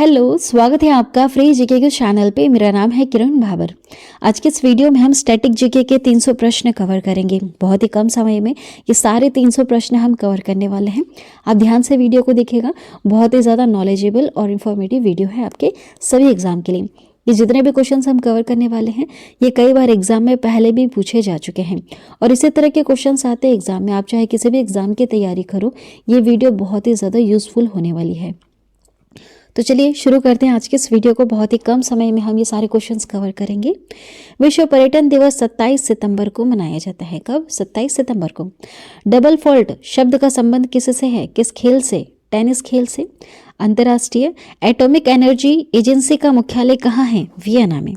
Hello, स्वागत है आपका फ्री जीके के चैनल पे। मेरा नाम है किरण भाबर। आज के इस वीडियो में हम स्टैटिक जीके के 300 प्रश्न कवर करेंगे। बहुत ही कम समय में ये सारे 300 प्रश्न हम कवर करने वाले हैं। आप ध्यान से वीडियो को देखिएगा। बहुत ही ज़्यादा नॉलेजेबल और इन्फॉर्मेटिव वीडियो है आपके सभी एग्जाम के लिए। ये जितने भी क्वेश्चंस हम कवर करने वाले हैं ये कई बार एग्जाम में पहले भी पूछे जा चुके हैं और इसी तरह के क्वेश्चंस आते हैं एग्जाम में। आप चाहे किसी भी एग्जाम की तैयारी करो, ये वीडियो बहुत ही ज़्यादा यूजफुल होने वाली है। तो चलिए शुरू करते हैं आज के इस वीडियो को। बहुत ही कम समय में हम ये सारे क्वेश्चंस कवर करेंगे। विश्व पर्यटन दिवस 27 सितंबर को मनाया जाता है। कब? 27 सितंबर को। डबल फॉल्ट शब्द का संबंध किससे है? किस खेल से? टेनिस खेल से। अंतर्राष्ट्रीय एटॉमिक एनर्जी एजेंसी का मुख्यालय कहाँ है? वियना में।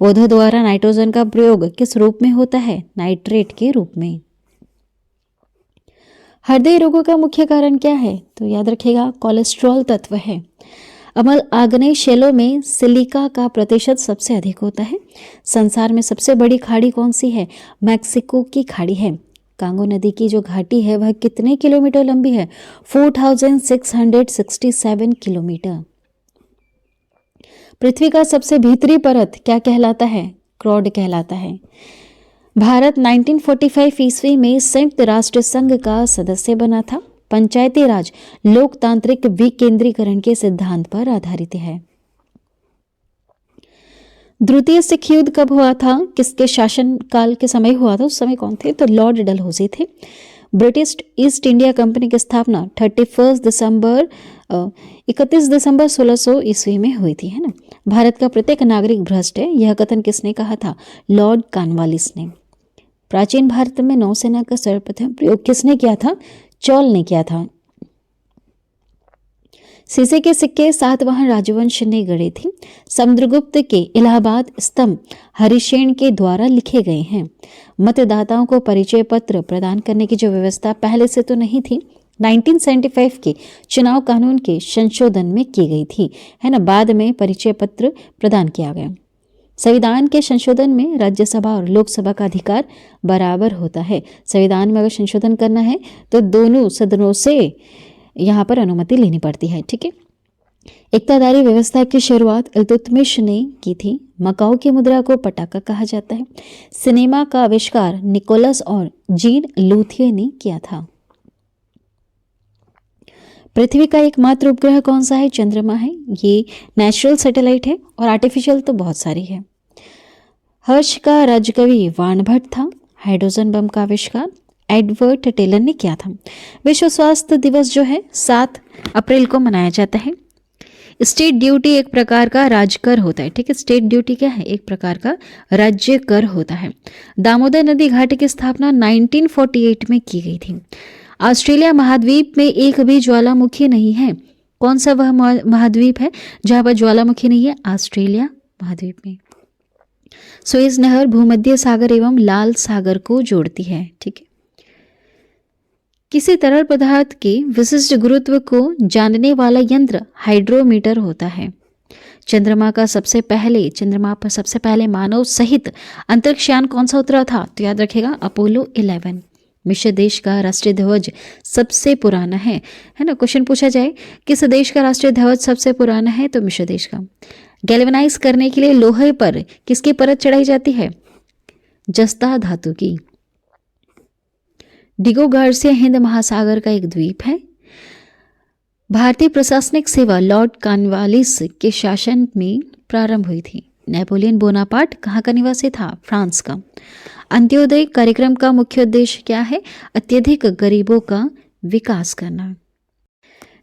पौधों द्वारा नाइट्रोजन का प्रयोग किस रूप में होता है? नाइट्रेट के रूप में। हृदय रोगों का मुख्य कारण क्या है? तो याद रखिएगा, कोलेस्ट्रॉल तत्व है। अम्ल आग्नेय शैलों में सिलिका का प्रतिशत सबसे अधिक होता है। संसार में सबसे बड़ी खाड़ी कौन सी है? मैक्सिको की खाड़ी है। कांगो नदी की जो घाटी है वह कितने किलोमीटर लंबी है? 4667 किलोमीटर। पृथ्वी का सबसे भीतरी परत क्या कहलाता है? क्रोड कहलाता है। भारत 1945 ईस्वी में संयुक्त राष्ट्र संघ का सदस्य बना था। पंचायती राज लोकतांत्रिक विकेंद्रीकरण के सिद्धांत पर आधारित है। द्वितीय सिख युद्ध कब हुआ था? किसके शासनकाल के समय हुआ था? उस समय कौन थे? तो लॉर्ड डलहौजी थे। ब्रिटिश ईस्ट इंडिया कंपनी की स्थापना 31 दिसंबर 1600 ईस्वी में हुई थी, है ना। भारत का प्रत्येक नागरिक भ्रष्ट है, यह कथन किसने कहा था? लॉर्ड कॉर्नवालिस ने। प्राचीन भारत में नौसेना का सर्वप्रथम प्रयोग किसने किया था? चोल ने किया था। शीशे के सिक्के सातवाहन राजवंश ने गढ़े थे। समुद्रगुप्त के इलाहाबाद स्तंभ हरिशेन के द्वारा लिखे गए हैं। मतदाताओं को परिचय पत्र प्रदान करने की जो व्यवस्था पहले से तो नहीं थी, 1975 के चुनाव कानून के संशोधन में की गई थी, है ना। बाद में परिचय पत्र प्रदान किया गया। संविधान के संशोधन में राज्यसभा और लोकसभा का अधिकार बराबर होता है। संविधान में अगर संशोधन करना है तो दोनों सदनों से यहाँ पर अनुमति लेनी पड़ती है, ठीक है। एकतादारी व्यवस्था की शुरुआत इल्तुतमिश ने की थी। मकाऊ की मुद्रा को पटाका कहा जाता है। सिनेमा का आविष्कार निकोलस और जीन लूथिये ने किया था। पृथ्वी का एकमात्र उपग्रह कौन सा है? चंद्रमा है। ये नेचुरल सैटेलाइट है और आर्टिफिशियल तो बहुत सारी है। हर्ष का राजकवि वाणभट्ट था। हाइड्रोजन बम का आविष्कार एडवर्ड टेलर ने किया था। विश्व स्वास्थ्य दिवस जो है 7 अप्रैल को मनाया जाता है। स्टेट ड्यूटी एक प्रकार का राजकर होता है, ठीक है। स्टेट ड्यूटी क्या है? एक प्रकार का राज्य कर होता है। दामोदर नदी घाटी की स्थापना 1948 में की गई थी। ऑस्ट्रेलिया महाद्वीप में एक भी ज्वालामुखी नहीं है। कौन सा वह महाद्वीप है जहां पर ज्वालामुखी नहीं है? ऑस्ट्रेलिया महाद्वीप में। सुएज नहर भूमध्य सागर एवं लाल सागर को जोड़ती है, ठीक है। किसी तरल पदार्थ के विशिष्ट गुरुत्व को जानने वाला यंत्र हाइड्रोमीटर होता है। चंद्रमा पर सबसे पहले मानव सहित अंतरिक्ष यान कौन सा उतरा था? तो याद रखेगा, अपोलो 11। मिस्र देश का राष्ट्रीय ध्वज सबसे पुराना है ना। क्वेश्चन पूछा जाए किस देश का राष्ट्रीय ध्वज सबसे पुराना है? तो मिस्र देश का। गैल्वेनाइज करने के लिए लोहे पर किसकी परत चढ़ाई जाती है? जस्ता धातु की। डिगो गार्सिया हिंद महासागर का एक द्वीप है। भारतीय प्रशासनिक सेवा लॉर्ड कॉर्नवालिस के शासन में प्रारंभ हुई थी। नेपोलियन बोनापार्ट कहाँ का निवासी था? फ्रांस का। अंत्योदय कार्यक्रम का मुख्य उद्देश्य क्या है? अत्यधिक गरीबों का विकास करना।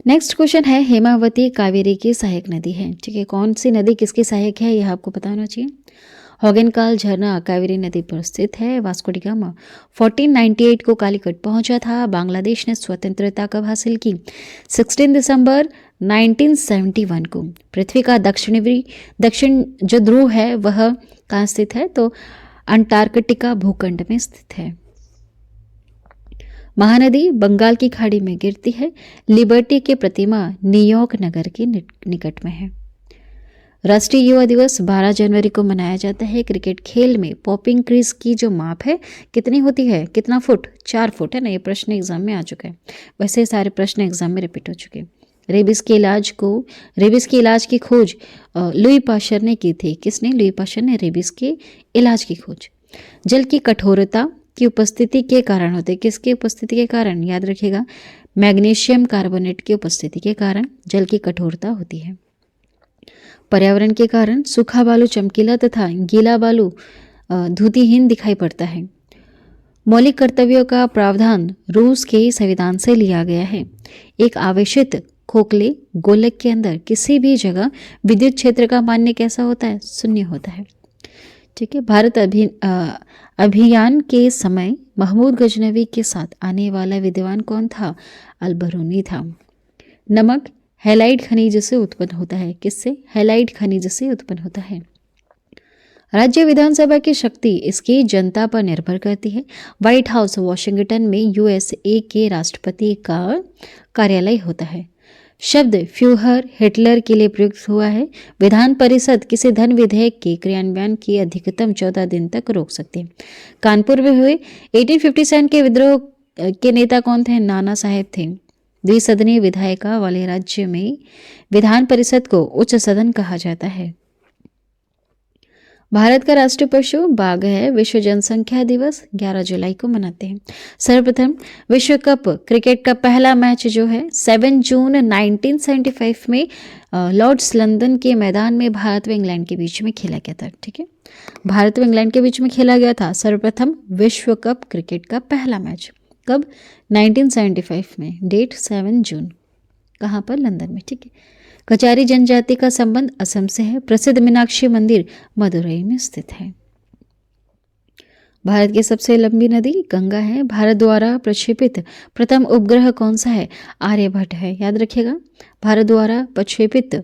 नेक्स्ट क्वेश्चन है, हेमावती कावेरी की सहायक नदी है, ठीक है। कौन सी नदी किसकी सहायक है यह आपको पता होना चाहिए। हॉगेनकाल झरना कावेरी नदी पर स्थित है। वास्को डी गामा 1498 को कालीकट पहुंचा था। बांग्लादेश ने स्वतंत्रता कब हासिल की? 16 दिसंबर 1971 को। पृथ्वी का दक्षिण जो ध्रुव है वह कहाँ स्थित है? तो अंटार्कटिका भूखंड में स्थित है। महानदी बंगाल की खाड़ी में गिरती है। लिबर्टी की प्रतिमा न्यूयॉर्क नगर के निकट में है। राष्ट्रीय युवा दिवस 12 जनवरी को मनाया जाता है। क्रिकेट खेल में पॉपिंग क्रीज की जो माप है कितनी होती है? कितना फुट? 4 फुट, है ना। ये प्रश्न एग्जाम में आ चुका है। वैसे सारे प्रश्न एग्जाम में रिपीट हो चुके हैं। रेबिस के इलाज की खोज लुई पाश्चर ने की थी। किसने? लुई पाश्चर ने रेबिस के इलाज की खोज। जल की कठोरता की उपस्थिति के कारण होते, किसकी उपस्थिति के कारण? याद रखिएगा, मैग्नीशियम कार्बोनेट की उपस्थिति के कारण जल की कठोरता होती है। पर्यावरण के कारण सूखा बालू चमकीला तथा गीला बालू धुतिहीन दिखाई पड़ता है। मौलिक कर्तव्यों का प्रावधान रूस के संविधान से लिया गया है। एक आवेशित खोखले गोलक के अंदर किसी भी जगह विद्युत क्षेत्र का मान्य कैसा होता है? शून्य होता है। ठीक है। भारत अभियान के समय महमूद गजनवी के साथ आने वाला विद्वान कौन था? अल-बरूनी था। नमक हैलाइड खनिज से उत्पन्न होता है। किससे? हैलाइड खनिज से उत्पन्न होता है। राज्य विधानसभा की शक्ति इसकी जनता पर निर्भर करती है। व्हाइट हाउस वाशिंगटन में यूएसए के राष्ट्रपति का कार्यालय होता है। शब्द फ्यूहर हिटलर के लिए प्रयुक्त हुआ है। विधान परिषद किसी धन विधेयक के क्रियान्वयन की अधिकतम 14 दिन तक रोक सकती है। कानपुर में हुए 1857 के विद्रोह के नेता कौन थे? नाना साहेब थे। द्विसदनीय विधायिका वाले राज्य में विधान परिषद को उच्च सदन कहा जाता है। भारत का राष्ट्रीय पशु बाघ है। विश्व जनसंख्या दिवस 11 जुलाई को मनाते हैं। सर्वप्रथम विश्व कप क्रिकेट का पहला मैच जो है 7 जून 1975 में लॉर्ड्स लंदन के मैदान में भारत व इंग्लैंड के बीच में खेला गया था। ठीक है, भारत व इंग्लैंड के बीच में खेला गया था सर्वप्रथम विश्व कप क्रिकेट का पहला मैच। कब? 1975 में। डेट 7 जून। कहाँ पर? लंदन में। ठीक है। कचारी जनजाति का संबंध असम से है। प्रसिद्ध मीनाक्षी मंदिर मदुरई में स्थित है। भारत की सबसे लंबी नदी गंगा है। भारत द्वारा प्रक्षेपित प्रथम उपग्रह कौन सा है? आर्यभट्ट है। याद रखिएगा, भारत द्वारा प्रक्षेपित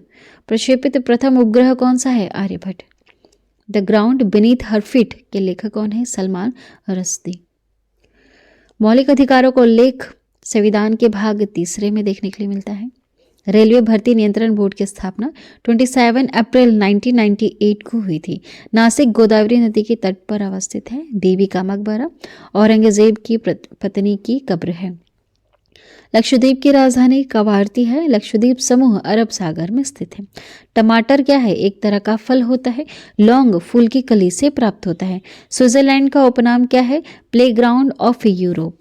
प्रथम उपग्रह कौन सा है? Aryabhata. The ground beneath her feet के लेखक कौन है? सलमान रश्दी। मौलिक अधिकारों को उल्लेख संविधान के भाग 3 में देखने के लिए मिलता है। रेलवे भर्ती नियंत्रण बोर्ड की स्थापना 27 अप्रैल 1998 को हुई थी। नासिक गोदावरी नदी के तट पर अवस्थित है। बीबी का मकबरा औरंगजेब की पत्नी की कब्र है। लक्षद्वीप की राजधानी कवारती है। लक्षद्वीप समूह अरब सागर में स्थित है। टमाटर क्या है? एक तरह का फल होता है। लौंग फूल की कली से प्राप्त होता है। स्विट्जरलैंड का उपनाम क्या है? Playground of Europe.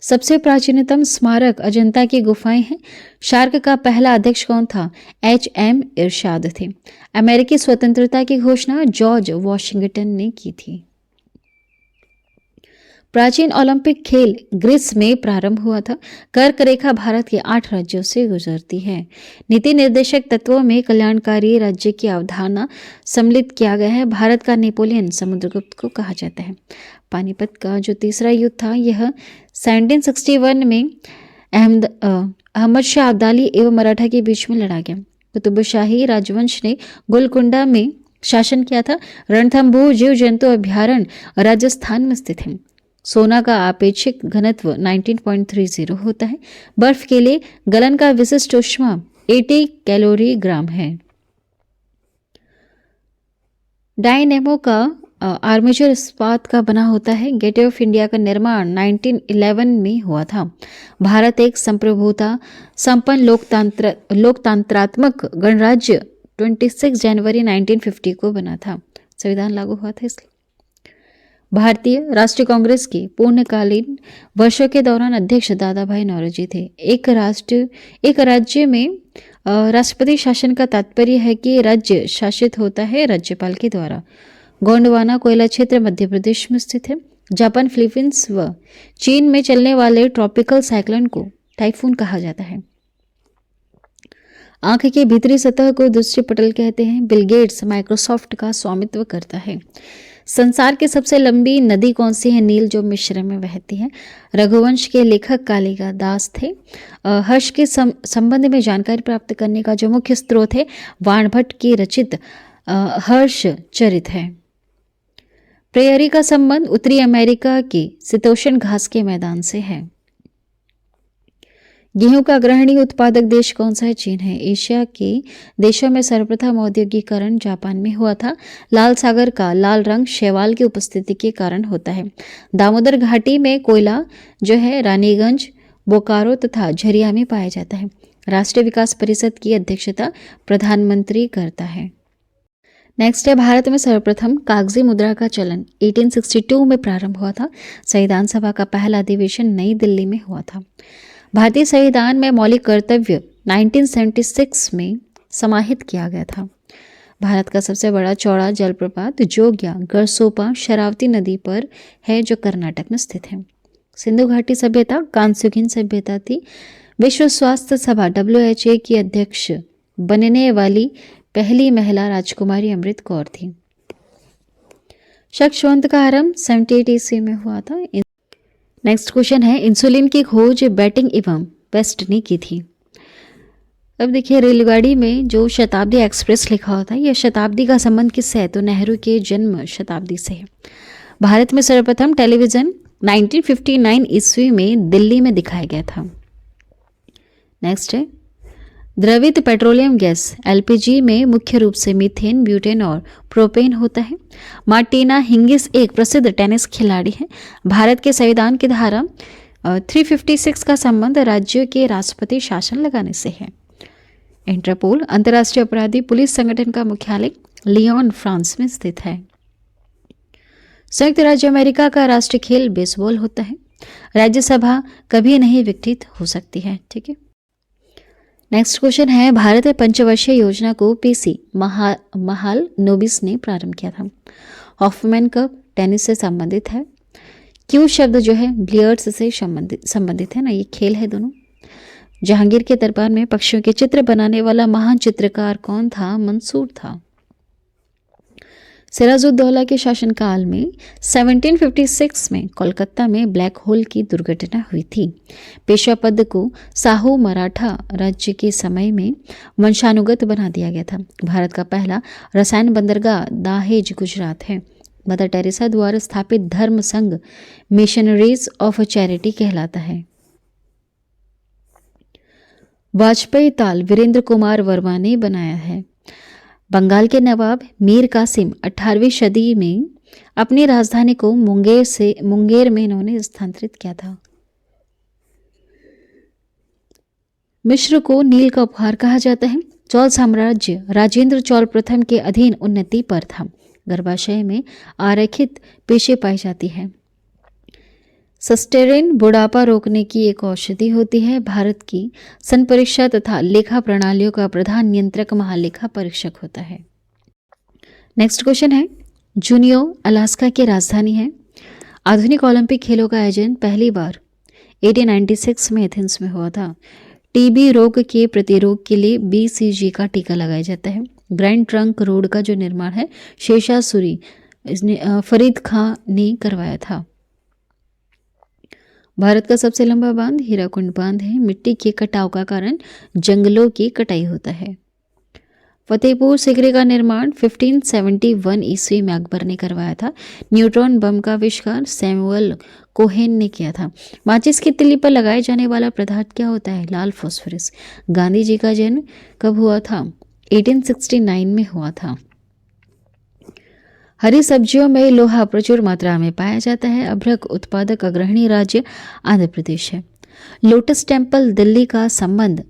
सबसे प्राचीनतम स्मारक अजंता की गुफाएं हैं। शार्क का पहला अध्यक्ष कौन था? HM इरशाद थे। अमेरिकी स्वतंत्रता की घोषणा जॉर्ज वॉशिंगटन ने की थी। प्राचीन ओलंपिक खेल ग्रीस में प्रारंभ हुआ था। कर्क रेखा भारत के 8 राज्यों से गुजरती है। नीति निर्देशक तत्वों में कल्याणकारी राज्य की अवधारणा सम्मिलित किया गया है। भारत का नेपोलियन समुद्रगुप्त को कहा जाता है। पानीपत का जो तीसरा युद्ध था यह 1761 में अहमद शाह अब्दाली एवं मराठा के बीच में लड़ा गया। कुतुबशाही राजवंश ने गोलकुंडा में शासन किया था। रणथंभौर जीव जंतु अभ्यारण्य राजस्थान में स्थित है। सोना का आपेक्षिक घनत्व 19.30 होता है। बर्फ के लिए गलन का विशिष्ट ऊष्मा 80 कैलोरीग्राम है। डायनेमो का आर्मेचर इस्पात का बना होता है। गेटवे ऑफ इंडिया का निर्माण 1911 में हुआ था। भारत एक संप्रभुता संपन्न लोकतांत्रात्मक गणराज्य 26 जनवरी 1950 को बना था। संविधान लागू हुआ था इसलिए। भारतीय राष्ट्रीय कांग्रेस के पूर्णकालीन वर्षों के दौरान अध्यक्ष दादा भाई नौरोजी थे। एक राज्य में राष्ट्रपति शासन का तात्पर्य है कि राज्य शासित होता है राज्यपाल के द्वारा। गोंडवाना कोयला क्षेत्र मध्य प्रदेश में स्थित है। जापान, फिलीपींस व चीन में चलने वाले ट्रॉपिकल साइक्लोन को टाइफून कहा जाता है। आंख की भीतरी सतह को दूसरी पटल कहते हैं। बिल गेट्स माइक्रोसॉफ्ट का स्वामित्व करता है। संसार की सबसे लंबी नदी कौन सी है? नील, जो मिस्र में बहती है। रघुवंश के लेखक कालिदास दास थे। हर्ष के संबंध में जानकारी प्राप्त करने का जो मुख्य स्रोत है वाणभट्ट की रचित हर्ष चरित है। प्रेयरी का संबंध उत्तरी अमेरिका के शीतोष्ण घास के मैदान से है। गेहूं का अग्रणी उत्पादक देश कौन सा है? चीन है। एशिया के देशों में सर्वप्रथम औद्योगिकरण जापान में हुआ था। लाल सागर का लाल रंग शैवाल की उपस्थिति के कारण होता है। दामोदर घाटी में कोयला जो है रानीगंज बोकारो तथा झरिया में पाया जाता है। राष्ट्रीय विकास परिषद की अध्यक्षता प्रधानमंत्री करता है। नेक्स्ट है, भारत में सर्वप्रथम कागजी मुद्रा का चलन 1862 में प्रारंभ हुआ था। संविधान सभा का पहला अधिवेशन नई दिल्ली में हुआ था। भारतीय संविधान में मौलिक कर्तव्य 1976 में समाहित किया गया था। भारत का सबसे बड़ा चौड़ा जलप्रपात जोग्या गरसोपा शरावती नदी पर है, जो कर्नाटक में स्थित है। सिंधु घाटी सभ्यता कांस्युगीन सभ्यता थी। विश्व स्वास्थ्य सभा WHO की अध्यक्ष बनने वाली पहली महिला राजकुमारी अमृत कौर थी। शक्षवंत का आरंभ 78 ईस्वी में हुआ था। नेक्स्ट क्वेश्चन है, इंसुलिन की खोज बैटिंग एवं बेस्ट ने की थी। अब देखिए, रेलगाड़ी में जो शताब्दी एक्सप्रेस लिखा होता है, यह शताब्दी का संबंध किससे है? तो नेहरू के जन्म शताब्दी से है। भारत में सर्वप्रथम टेलीविजन 1959 ईस्वी में दिल्ली में दिखाया गया था। नेक्स्ट है, द्रवित पेट्रोलियम गैस LPG में मुख्य रूप से मीथेन, ब्यूटेन और प्रोपेन होता है। मार्टिना हिंगिस एक प्रसिद्ध टेनिस खिलाड़ी है। भारत के संविधान की धारा 356 का संबंध राज्यों के राष्ट्रपति शासन लगाने से है। इंटरपोल अंतर्राष्ट्रीय अपराधी पुलिस संगठन का मुख्यालय लियोन, फ्रांस में स्थित है। संयुक्त राज्य अमेरिका का राष्ट्रीय खेल बेसबॉल होता है। राज्यसभा कभी नहीं विघटित हो सकती है। ठीक है। नेक्स्ट क्वेश्चन है, भारत में पंचवर्षीय योजना को PC महाल नोबिस ने प्रारंभ किया था। हॉफमैन कप टेनिस से संबंधित है। क्यू शब्द जो है बिलियर्ड्स से संबंधित है ना, ये खेल है दोनों। जहांगीर के दरबार में पक्षियों के चित्र बनाने वाला महान चित्रकार कौन था? मंसूर था। सिराजुद्दौला के शासनकाल में 1756 में कोलकाता में ब्लैक होल की दुर्घटना हुई थी। पेशवा पद को साहू मराठा राज्य के समय में वंशानुगत बना दिया गया था। भारत का पहला रसायन बंदरगाह दाहेज, गुजरात है। मदर टेरेसा द्वारा स्थापित धर्म संघ मिशनरीज ऑफ चैरिटी कहलाता है। वाजपेयी ताल वीरेंद्र कुमार वर्मा ने बनाया है। बंगाल के नवाब मीर कासिम 18वीं सदी में अपनी राजधानी को मुंगेर में इन्होंने स्थानांतरित किया था। मिस्र को नील का उपहार कहा जाता है। चोल साम्राज्य राजेंद्र चोल प्रथम के अधीन उन्नति पर था। गर्भाशय में आरेखित पेशे पाई जाती है। सस्टेरिन बुढ़ापा रोकने की एक औषधि होती है। भारत की सन परीक्षा तथा लेखा प्रणालियों का प्रधान नियंत्रक महालेखा परीक्षक होता है। नेक्स्ट क्वेश्चन है, जुनियो अलास्का की राजधानी है। आधुनिक ओलंपिक खेलों का आयोजन पहली बार 1896 में एथेंस में हुआ था। टीबी रोग के प्रतिरोध के लिए BCG का टीका लगाया जाता है। ग्रैंड ट्रंक रोड का जो निर्माण है शेषासुरी फरीद खां ने करवाया था। भारत का सबसे लंबा बांध हीराकुंड बांध है। मिट्टी के कटाव का कारण जंगलों की कटाई होता है। फतेहपुर सीकरी का निर्माण 1571 ईस्वी में अकबर ने करवाया था। न्यूट्रॉन बम का आविष्कार सैमुअल कोहेन ने किया था। माचिस की तिल्ली पर लगाए जाने वाला पदार्थ क्या होता है? लाल फास्फोरस। गांधी जी का जन्म कब हुआ था? 1869 में हुआ था। हरी सब्जियों में लोहा प्रचुर मात्रा में पाया जाता है। अभ्रक उत्पादक अग्रणी राज्य आंध्र प्रदेश है। लोटस टेम्पल दिल्ली का संबंध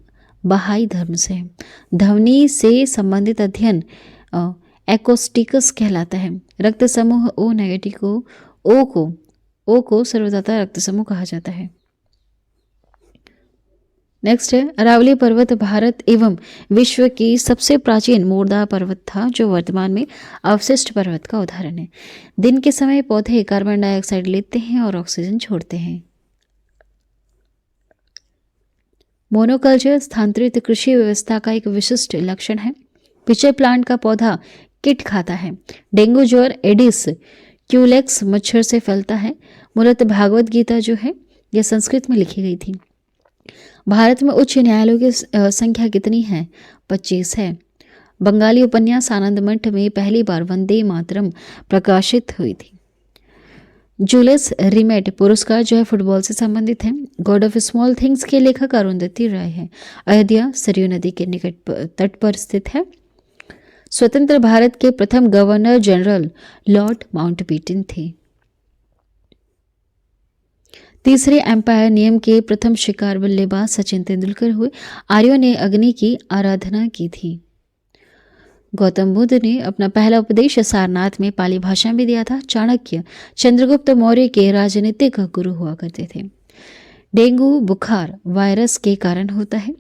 बहाई धर्म से है। ध्वनि से संबंधित अध्ययन एक्रोस्टिक्स कहलाता है। रक्त समूह O नेगेटिव O को सर्वदाता रक्त समूह कहा जाता है। नेक्स्ट है, अरावली पर्वत भारत एवं विश्व की सबसे प्राचीन मूर्धा पर्वत था, जो वर्तमान में अवशिष्ट पर्वत का उदाहरण है। दिन के समय पौधे कार्बन डाइऑक्साइड लेते हैं और ऑक्सीजन छोड़ते हैं। मोनोकल्चर स्थानांतरित कृषि व्यवस्था का एक विशिष्ट लक्षण है। पिचर प्लांट का पौधा किट खाता है। डेंगू ज्वर एडिस क्यूलेक्स मच्छर से फैलता है। मूलतः भागवत गीता जो है यह संस्कृत में लिखी गई थी। भारत में उच्च न्यायालयों की संख्या कितनी है? 25 है। बंगाली उपन्यास आनंद मठ में पहली बार वंदे मातरम प्रकाशित हुई थी। जूलियस रिमेट पुरस्कार जो है फुटबॉल से संबंधित है। गॉड ऑफ स्मॉल थिंग्स के लेखक अरुंधति राय है। अयोध्या सरयू नदी के निकट तट पर स्थित है। स्वतंत्र भारत के प्रथम गवर्नर जनरल लॉर्ड माउंटबेटन थे। तीसरे एम्पायर नियम के प्रथम शिकार बल्लेबाज सचिन तेंदुलकर हुए। आर्यों ने अग्नि की आराधना की थी। गौतम बुद्ध ने अपना पहला उपदेश सारनाथ में पाली भाषा में दिया था। चाणक्य चंद्रगुप्त मौर्य के राजनीतिक गुरु हुआ करते थे। डेंगू बुखार वायरस के कारण होता है।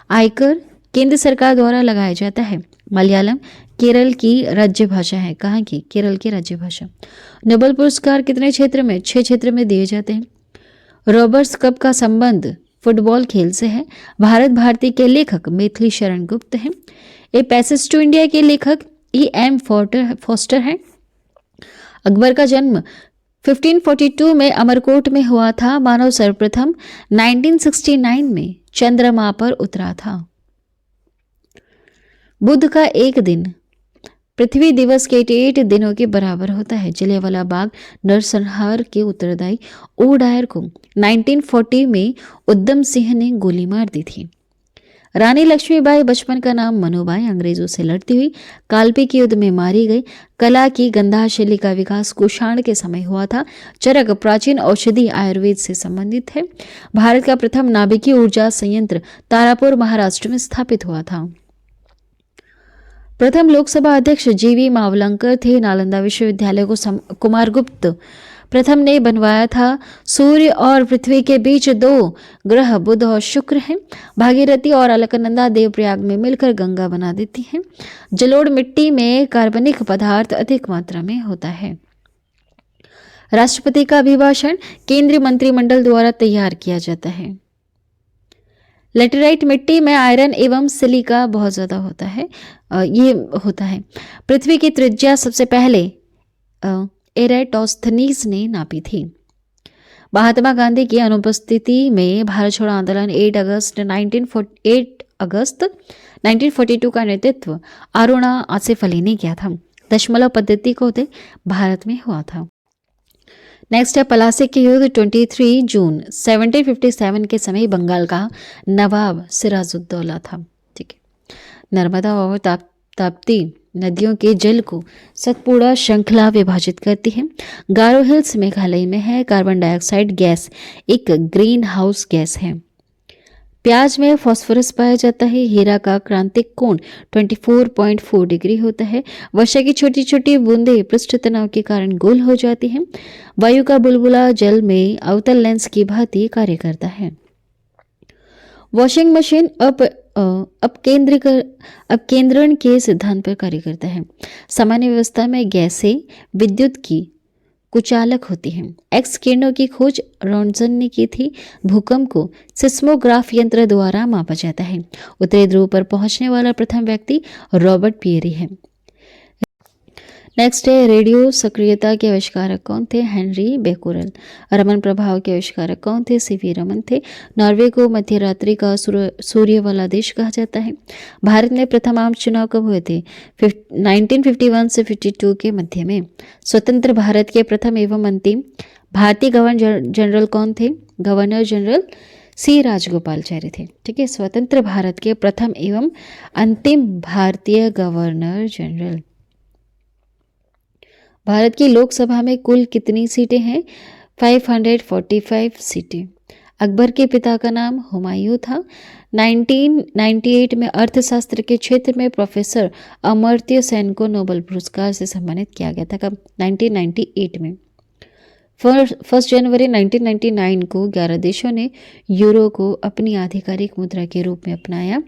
आयकर केंद्र सरकार द्वारा लगाया जाता है। मलयालम केरल की राज्य भाषा है। कहाँ की? केरल की राज्य भाषा। नोबेल पुरस्कार कितने क्षेत्र में? 6 क्षेत्र में दिए जाते हैं। रॉबर्ट्स कप का संबंध फुटबॉल खेल से है। भारत भारती के लेखक मैथिली शरण गुप्त हैं। ए पैसेज टू इंडिया के लेखक E.M. फोस्टर हैं। अकबर का जन्म 1542 में अमरकोट में हुआ था। मानव सर्वप्रथम 1969 में चंद्रमा पर उतरा था। बुध का एक दिन पृथ्वी दिवस के 88 दिनों के बराबर होता है। जलियांवाला बाग नरसंहार के उत्तरदायी ओ डायर को 1940 में उद्यम सिंह ने गोली मार दी थी। रानी लक्ष्मीबाई, बचपन का नाम मनुबाई, अंग्रेजों से लड़ती हुई काल्पनिक युद्ध में मारी गई। कला की गंधार शैली का विकास कुषाण के समय हुआ था। चरक प्राचीन औषधि आयुर्वेद से संबंधित है। भारत का प्रथम नाभिकीय ऊर्जा संयंत्र तारापुर महाराष्ट्र में स्थापित हुआ था। प्रथम लोकसभा अध्यक्ष जीवी मावलंकर थे। नालंदा विश्वविद्यालय को कुमारगुप्त प्रथम ने बनवाया था। सूर्य और पृथ्वी के बीच 2 ग्रह बुध और शुक्र हैं। भागीरथी और अलकनंदा देवप्रयाग में मिलकर गंगा बना देती हैं। जलोढ़ मिट्टी में कार्बनिक पदार्थ अधिक मात्रा में होता है। राष्ट्रपति का अभिभाषण केंद्रीय मंत्रिमंडल द्वारा तैयार किया जाता है। लेटेराइट मिट्टी में आयरन एवं सिलिका बहुत ज्यादा होता है। ये होता है। पृथ्वी की त्रिज्या सबसे पहले एरेटोस्थनीज ने नापी थी। महात्मा गांधी की अनुपस्थिति में भारत छोड़ो आंदोलन 8 अगस्त 1942 का नेतृत्व अरुणा आसिफ अली ने किया था। दशमलव पद्धति को भारत में हुआ था। नेक्स्ट है पलासी के युद्ध 23 जून 1757 के समय बंगाल का नवाब सिराजुद्दौला था। ठीक है। नर्मदा और ताप्ती नदियों के जल को सतपुड़ा श्रृंखला विभाजित करती है। गारो हिल्स मेघालय में है। कार्बन डाइऑक्साइड गैस एक ग्रीन हाउस गैस है। प्याज में फास्फोरस पाया जाता है। हीरा का क्रांतिक कोण 24.4 डिग्री होता है। वर्षा की छोटी छोटी बूंदें पृष्ठ तनाव के कारण गोल हो जाती हैं। वायु का बुलबुला जल में अवतल लेंस की भांति कार्य करता है। वॉशिंग मशीन अपकेंद्रण के सिद्धांत पर कार्य करता है। सामान्य व्यवस्था में गैसें विद्युत की कुचालक होती हैं। एक्स किरणों की खोज रॉन्सन ने की थी। भूकंप को सिस्मोग्राफ यंत्र द्वारा मापा जाता है। उत्तरी ध्रुव पर पहुंचने वाला प्रथम व्यक्ति रॉबर्ट पियरी है। नेक्स्ट है रेडियो सक्रियता के आविष्कारक कौन थे? हेनरी बेकोरल। रमन प्रभाव के आविष्कारक कौन थे? सीवी रमन थे। नॉर्वे को मध्य रात्रि का सूर्य वाला देश कहा जाता है। भारत में प्रथम आम चुनाव कब हुए थे? 1951 से 52 के मध्य में। स्वतंत्र भारत के प्रथम एवं अंतिम भारतीय गवर्नर जनरल कौन थे? गवर्नर जनरल सी राजगोपालचारी थे। ठीक है। स्वतंत्र भारत के प्रथम एवं अंतिम भारतीय गवर्नर जनरल। भारत की लोकसभा में कुल कितनी सीटें हैं? 545 सीटें। अकबर के पिता का नाम हुमायूं था। 1998 में अर्थशास्त्र के क्षेत्र में प्रोफेसर अमर्त्य सेन को नोबेल पुरस्कार से सम्मानित किया गया था। कब? 1998 में। 1 जनवरी 1999 को 11 देशों ने यूरो को अपनी आधिकारिक मुद्रा के रूप में अपनाया।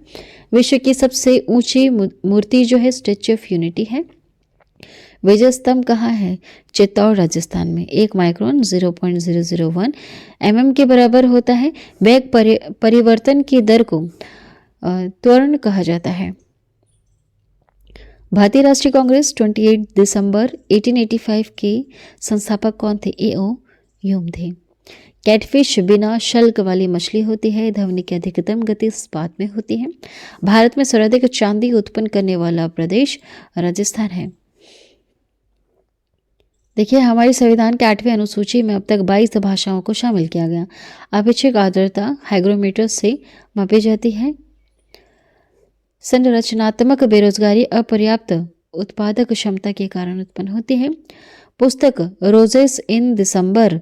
विश्व की सबसे ऊंची मूर्ति जो है स्टैच्यू ऑफ यूनिटी है। विजय स्तंभ कहाँ है? चित्तौड़ राजस्थान में। 1 माइक्रोन 0.001 mm के बराबर होता है। वेग परिवर्तन की दर को त्वरण कहा जाता है। भारतीय राष्ट्रीय कांग्रेस 28 दिसंबर 1885 के संस्थापक कौन थे? A.O. ह्यूम थे। कैटफिश बिना शल्क वाली मछली होती है। ध्वनि की अधिकतम गति इस्पात में होती है। भारत में सर्वाधिक चांदी उत्पन्न करने वाला प्रदेश राजस्थान है। देखिए, हमारे संविधान के 8वें अनुसूची में अब तक 22 भाषाओं को शामिल किया गया। अपेक्षिक आर्द्रता हाइग्रोमीटर से मापी जाती है। संरचनात्मक बेरोजगारी अपर्याप्त उत्पादक क्षमता के कारण उत्पन्न होती है। पुस्तक रोजेस इन दिसंबर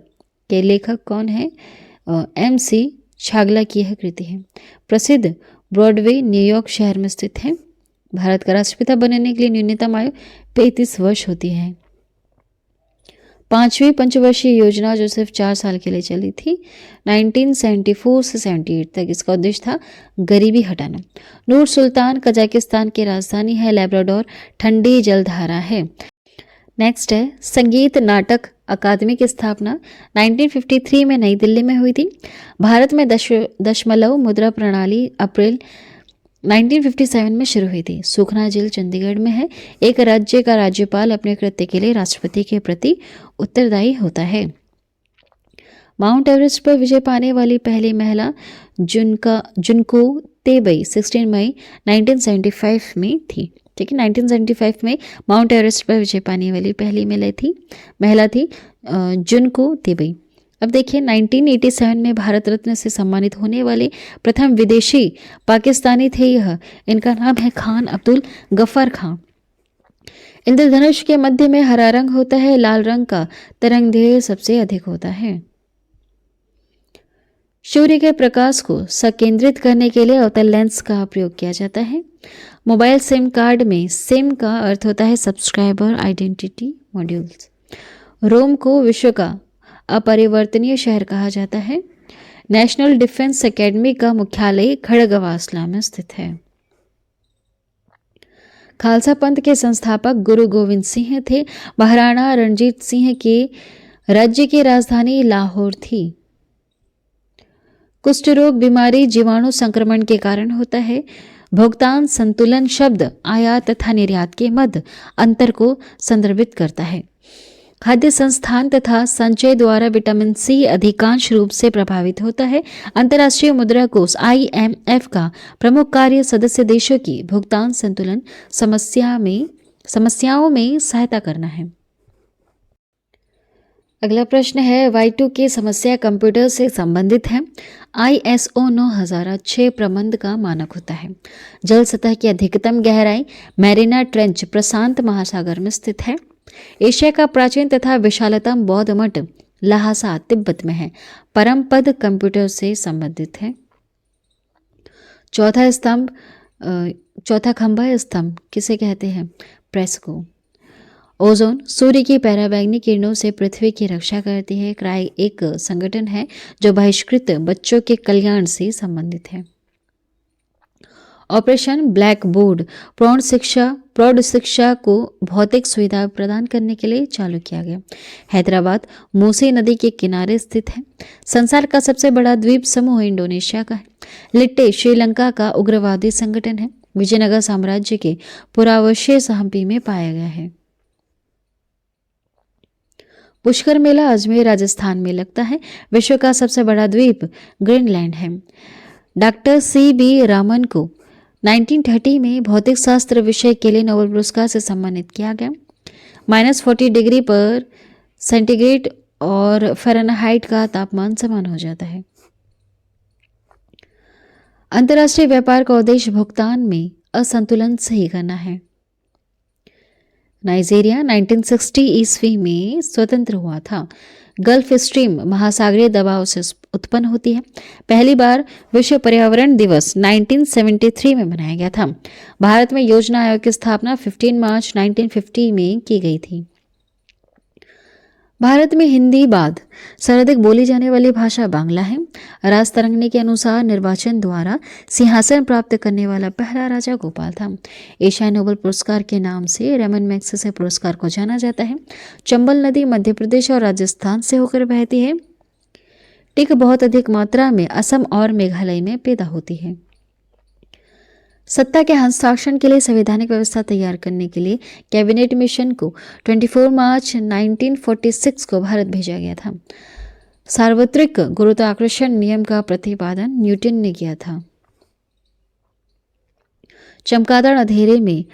के लेखक कौन है? MC छागला की यह कृति है। प्रसिद्ध ब्रॉडवे न्यूयॉर्क शहर में स्थित है। भारत का राष्ट्रपिता बनने के लिए न्यूनतम आयु 35 वर्ष होती है। 5वीं पंचवर्षीय योजना जो सिर्फ 4 साल के लिए चली थी 1974 से 78 तक, इसका उद्देश्य था गरीबी हटाना। नूर सुल्तान कजाकिस्तान की राजधानी है। लेब्राडोर ठंडी जलधारा है। नेक्स्ट है संगीत नाटक अकादमी की स्थापना 1953 में नई दिल्ली में हुई थी। भारत में दशमलव मुद्रा प्रणाली अप्रैल 1957 में शुरू हुई थी। सुखना झील चंडीगढ़ में है। एक राज्य का राज्यपाल अपने कृत्य के लिए राष्ट्रपति के प्रति उत्तरदायी होता है। माउंट एवरेस्ट पर विजय पाने वाली पहली महिला जुनको तेबई 16 मई 1975 में थी। ठीक है, 1975 में माउंट एवरेस्ट पर विजय पाने वाली पहली महिला थी जुनको तेबई। अब देखिए 1987 में भारत रत्न से सम्मानित होने वाले प्रथम विदेशी पाकिस्तानी थे यह। इनका नाम है खान अब्दुल गफ्फार खान। इंद्रधनुष के मध्य में हरा रंग होता है। लाल रंग का तरंगदैर्घ्य सबसे अधिक होता है। सूर्य के प्रकाश को संकेंद्रित करने के लिए अवतल लेंस का प्रयोग किया जाता है। मोबाइल सिम कार्ड में सिम का अर्थ होता है सब्सक्राइबर आइडेंटिटी मॉड्यूल्स। रोम को विश्व का अपरिवर्तनीय शहर कहा जाता है। नेशनल डिफेंस एकेडमी का मुख्यालय खड़गवासला में स्थित है। खालसा पंथ के संस्थापक गुरु गोविंद सिंह थे। महाराणा रणजीत सिंह के राज्य की राजधानी लाहौर थी। कुष्ठ रोग बीमारी जीवाणु संक्रमण के कारण होता है। भुगतान संतुलन शब्द आयात तथा निर्यात के मध्य अंतर को संदर्भित करता है। खाद्य संस्थान तथा संचय द्वारा विटामिन सी अधिकांश रूप से प्रभावित होता है। अंतर्राष्ट्रीय मुद्रा कोष IMF का प्रमुख कार्य सदस्य देशों की भुगतान संतुलन समस्याओं में सहायता करना है। अगला प्रश्न है Y2 की समस्या कंप्यूटर से संबंधित है। ISO 9006 प्रबंध का मानक होता है। जल सतह की अधिकतम गहराई मैरिना ट्रेंच प्रशांत महासागर में स्थित है। एशिया का प्राचीन तथा विशालतम बौद्ध मठ लहासा तिब्बत में है। परम पद कंप्यूटर से संबंधित है। चौथा खंभा स्तंभ किसे कहते हैं? प्रेस को। ओजोन सूर्य की पराबैंगनी किरणों से पृथ्वी की रक्षा करती है। क्राई एक संगठन है जो बहिष्कृत बच्चों के कल्याण से संबंधित है। ऑपरेशन ब्लैक बोर्ड प्रौढ़ शिक्षा को भौतिक सुविधा प्रदान करने के लिए चालू किया गया। हैदराबाद मूसी नदी के किनारे स्थित है। संसार का सबसे बड़ा द्वीप समूह इंडोनेशिया का है। लिट्टे श्रीलंका का उग्रवादी संगठन है। विजयनगर साम्राज्य के पुरावशेष हम्पी में पाया गया है। पुष्कर मेला अजमेर राजस्थान में लगता है। विश्व का सबसे बड़ा द्वीप ग्रीनलैंड है। डॉक्टर CB रामन को 1930 में भौतिक शास्त्र विषय के लिए नोबेल पुरस्कार से सम्मानित किया गया। -40 डिग्री पर सेंटीग्रेड और फ़ारेनहाइट का तापमान समान हो जाता है। अंतर्राष्ट्रीय व्यापार का उद्देश्य भुगतान में असंतुलन सही करना है। नाइजीरिया 1960 ईस्वी में स्वतंत्र हुआ था। गल्फ स्ट्रीम महासागरीय दबाव से उत्पन्न होती है। पहली बार विश्व पर्यावरण दिवस 1973 में मनाया गया था। भारत में योजना आयोग की स्थापना 15 मार्च 1950 में की गई थी। भारत में हिंदी बाद सर्वाधिक बोली जाने वाली भाषा बांग्ला है। राज तरंगनी के अनुसार निर्वाचन द्वारा सिंहासन प्राप्त करने वाला पहला राजा गोपाल था। एशिया नोबेल पुरस्कार के नाम से रेमन मैग्सेसे पुरस्कार को जाना जाता है। चंबल नदी मध्य प्रदेश और राजस्थान से होकर बहती है। टिक बहुत अधिक मात्रा में असम और मेघालय में पैदा होती है। सत्ता के हस्ताक्षर के लिए संवैधानिक व्यवस्था तैयार करने के लिए कैबिनेट मिशन को 24 मार्च 1946 को भारत भेजा गया था। सार्वत्रिक गुरुत्वाकर्षण नियम का प्रतिपादन न्यूटन ने किया था। चमगादड़ अंधेरे में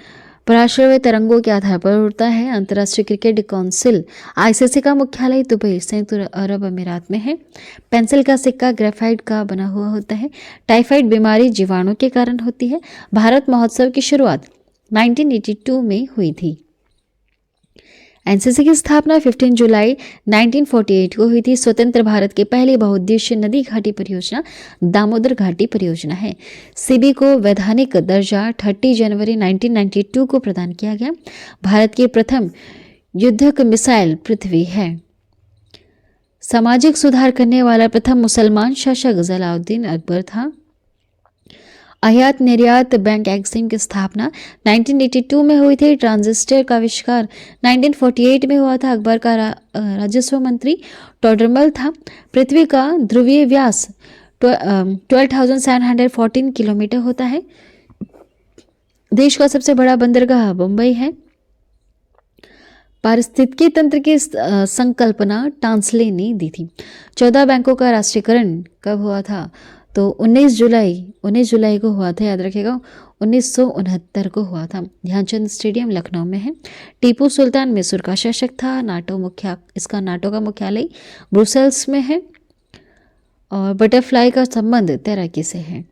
पराश्रव्य तरंगों के आधार पर उड़ता है। अंतर्राष्ट्रीय क्रिकेट काउंसिल ICC का मुख्यालय दुबई संयुक्त अरब अमीरात में है। पेंसिल का सिक्का ग्रेफाइट का बना हुआ होता है। टाइफाइड बीमारी जीवाणु के कारण होती है। भारत महोत्सव की शुरुआत 1982 में हुई थी। एनसीसी की स्थापना 15 जुलाई 1948 को हुई थी। स्वतंत्र भारत की पहली बहुउद्देशीय नदी घाटी परियोजना दामोदर घाटी परियोजना है। सीबी को वैधानिक दर्जा 30 जनवरी 1992 को प्रदान किया गया। भारत की प्रथम युद्धक मिसाइल पृथ्वी है। सामाजिक सुधार करने वाला प्रथम मुसलमान शासक जलाउद्दीन अकबर था। आयात निर्यात बैंक एक्सिम की स्थापना 1982 में हुई थी। ट्रांजिस्टर का आविष्कार 1948 में हुआ था। अकबर का राजस्व मंत्री टोडरमल था। पृथ्वी का ध्रुवीय व्यास 12,714 किलोमीटर होता है। देश का सबसे बड़ा बंदरगाह मुंबई है। पारिस्थितिकी तंत्र की संकल्पना टांसले ने दी थी। 14 बैंकों का राष्ट्रीयकरण कब हुआ था? तो 19 जुलाई को हुआ था, याद रखिएगा। 1969 को हुआ था। ध्यानचंद स्टेडियम लखनऊ में है। टीपू सुल्तान मैसूर का शासक था। इसका नाटो का मुख्यालय ब्रुसेल्स में है। और बटरफ्लाई का संबंध तैराकी से है।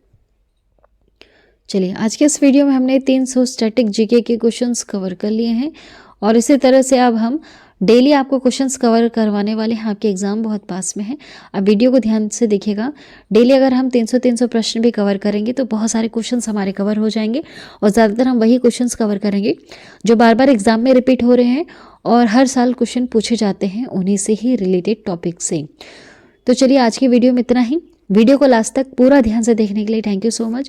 चलिए, आज के इस वीडियो में हमने 300 स्टैटिक जीके के क्वेश्चंस कवर कर लिए हैं और इसी तरह से अब हम डेली आपको क्वेश्चंस कवर करवाने वाले हैं। आपके एग्जाम बहुत पास में है। अब वीडियो को ध्यान से देखिएगा। डेली अगर हम 300 प्रश्न भी कवर करेंगे तो बहुत सारे क्वेश्चंस हमारे कवर हो जाएंगे और ज़्यादातर हम वही क्वेश्चंस कवर करेंगे जो बार बार एग्जाम में रिपीट हो रहे हैं और हर साल क्वेश्चन पूछे जाते हैं उन्हीं से ही रिलेटेड टॉपिक से। तो चलिए, आज की वीडियो में इतना ही। वीडियो को लास्ट तक पूरा ध्यान से देखने के लिए थैंक यू सो मच।